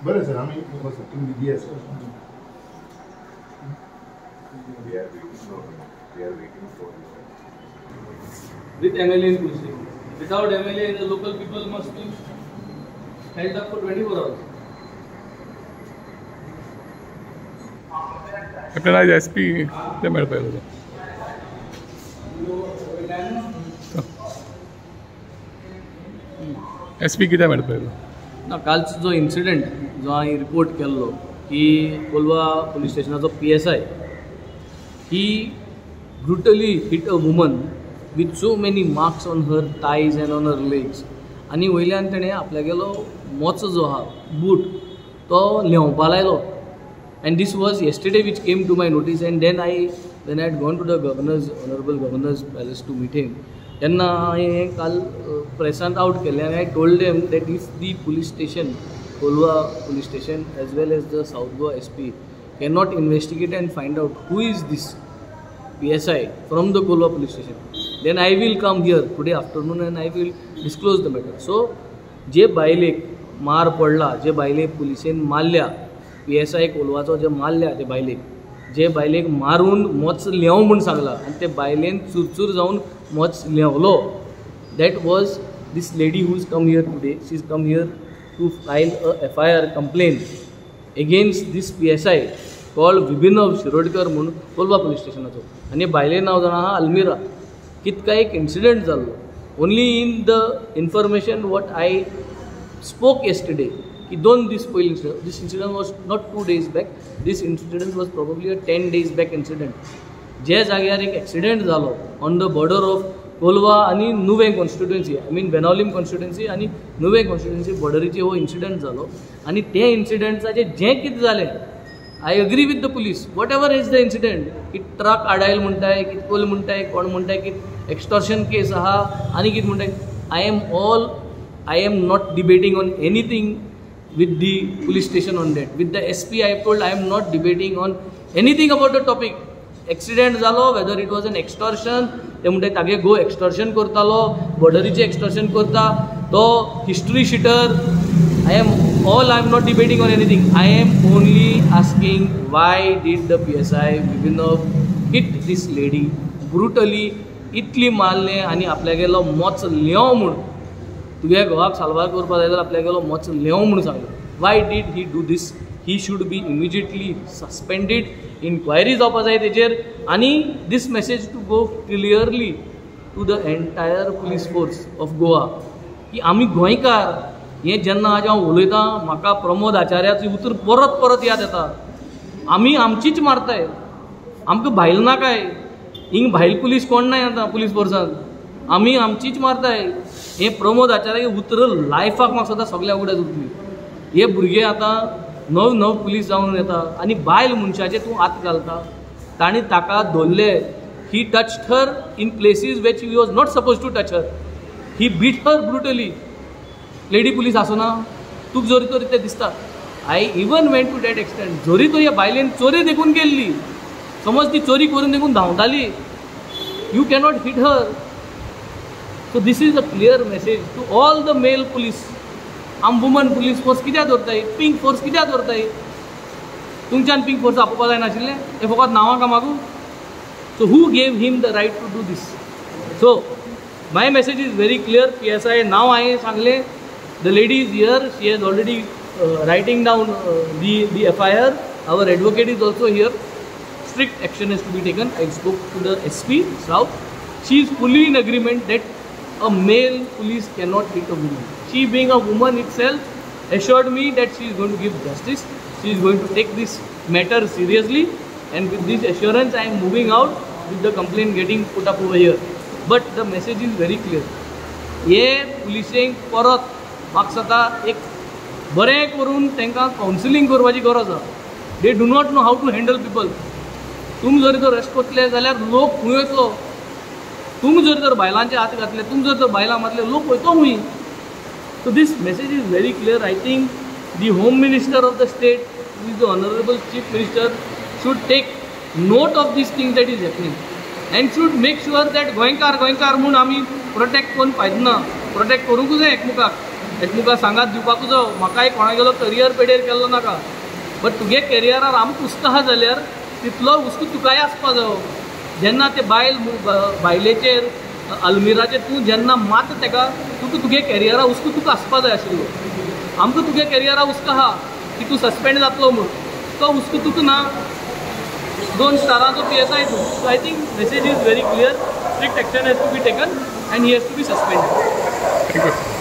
बरें सर आमी तुमी बिजी आसा with MLA in Tulsi. Without MLA, the local people must be held up for 24 hours. आपल्याला SP ते मेळपाक लागलो SP कित्याक मेळपाक लागलो ना कालचो जो इन्सिडेंट जो हांवें रिपोर्ट केल्लो की कोलवा पुलीस स्टेशनाचो PSI he brutally hit a woman with so many marks on her thighs and on her legs. आनी वयल्यान तेणें आपल्यागेलो मोचो जो आहा बूट तो लेवपा लायलो. And this was yesterday which came to my notice, and then I had gone to the honorable governor's palace to meet him. तेन्ना हांवें काल प्रेसांत आउट केलें आनी I told them that if the police station, Kolwa police station as well as the South Goa SP cannot investigate and find out who is this PSI from the Kolwa police station, then I will come here today afternoon and I will disclose the matter. So जे बायलेक मार पडला, जे बायलेक पुलिसेन मारल्या, PSI कोलवाचो जे मारल्या ते बायलेक, जे बायलेक मारून मोच लेव म्हूण सांगला आनी ते बायलेन चुरचूर जावन मोच लेवलो, that was this lady who's come here today. She's come here to file a FIR complaint against this PSI called Vibhinav Shirodkar म्हणून कोलवा पुलिस स्टेशनाचो. आनी बायलेन नांव जावन आहा अल्मिरा. कितका एक इन्सिडेंट जाल्लो. Only in the information what I spoke yesterday की 2 दीस पयलीं this incident was not 2 days back, this incident was probably a 10 days back incident. जे जाग्यार एक एक्सिडेंट जालो on the border of Colva आनी Nuvem constituency, I mean Benaulim constituency आनी Nuvem constituency बॉर्डरीचेर हो incident जालो. आनी ते इन्सिडेंटाचें जें कितें जालें, I agree with the police what ever is the incident, की ट्रक आडायल म्हणटाय, की कोल म्हणटाय, कोण म्हणटाय की एक्सटॉर्शन केस आहा आनी कितें म्हणटाय. I am not debating on anything with the police station on that. With the SP I have told I am not debating on anything about the topic. Accident जालो, whether it was an extortion, ते म्हणटाय तागे गो extortion करतालो, बॉर्डरीचे extortion करता, तो history sheeter. I am not debating on anything. I am only asking why did the PSI Vibhinav hit this lady brutally, इतली मारले आनी आपल्यागेलो मोच लेव म्हूण, तुगे घोवाक साल्वार करपा जाय जाल्यार आपल्यागेलो मोच लेव म्हूण सांगलो. Why did he do this? He should be immediately suspended, inquiry जावपा जाय तेजेर, आनी this message to go clearly to the entire police force of Goa की आमी गोंयकार. हें जेन्ना आज हांव उलयतां म्हाका प्रमोद आचार्याचें उतर परत परत याद येता. आमी आमचीच मारताय, आमकां भायल नाकाय, हिंग भायल पुलीस कोण नाय आतां पुलीस फोर्सान, आमी आमचीच मारताय. हे प्रमोद आचार्य उतर लायफाक म्हाका सदां सगळ्या उगड्यात उरतली. हे भुरगे आतां नव पुलीस जावन येता आनी बायल मनशाचे तूं हात घालता. ताणी ताका धरले, he touched her in places which he was not suppose to touch her. He beat her brutally. Lady police आसना, तुका जोरी तोरी तें दिसता. I even went to that extent, जोरी तोरी ह्या बायलेन चोरी देखून केल्ली, समज ती चोरी करून देखून धांवताली, you cannot hit her. So this is a clear message to all the male police. आम वुमन पुलीस फोर्स कित्याक दवरताय, पिंक फोर्स कित्याक दवरताय? तुमच्यान पिंक फोर्स आपोवपा जाय नाशिल्लें? हे फकत नांवां कामाकू? So who gave him the right to do this? So my message is very clear. PSI now हांवें सांगलें, the lady is here, she has already writing down the FIR. Our advocate is also here. Strict action has to be taken. I spoke to the SP South. She is fully in agreement that a male police cannot hit a woman. She being a woman itself assured me that she is going to give justice. She is going to take this matter seriously, and with this assurance I am moving out with the complaint getting put up over here. But the message is very clear. हे पुलिसेंक परत म्हाका सदां एक बरें करून तांकां counselling करपाची गरज आसा. They do not know how to handle people. तुमी जर तर रेस्ट करतले जाल्यार लोक खंय वयतलो? तुमी जर तर बायलांचे हात घातले, तुमी जर तर बायलां मारले, लोक वयतो खंय? So this message is very clear. I think the home minister of the state, who is the honorable chief minister, should take note of these things that is happening and should make sure that गोंयकार म्हणून आमी protect करून पाहिजे ना, protect करूंकूच जाय एकमुखाक. एकामेकांक सांगात दिवपाक जाय म्हाका एक कोणागेलो करियर पेडेर केल्लो नाका बट तुगे करियरार आमक हुस्को आहा जाल्यार तितलो हुस्को तुकाय आसपा जायो जेन्ना ते बायलेचेर अल्मिराचेर तूं जेन्ना मात तेका तुगे करियरा हुस्को तुका आसपा जाय आशिल्लो आमकां तुगे करियरा हुस्को आहा की तूं सस्पेंड जातलो म्हूण तो हुस्को तुका ना 2 स्टारांचो PSI तूं so I think message is very clear strict action has to be taken and he has to be suspended. Thank you.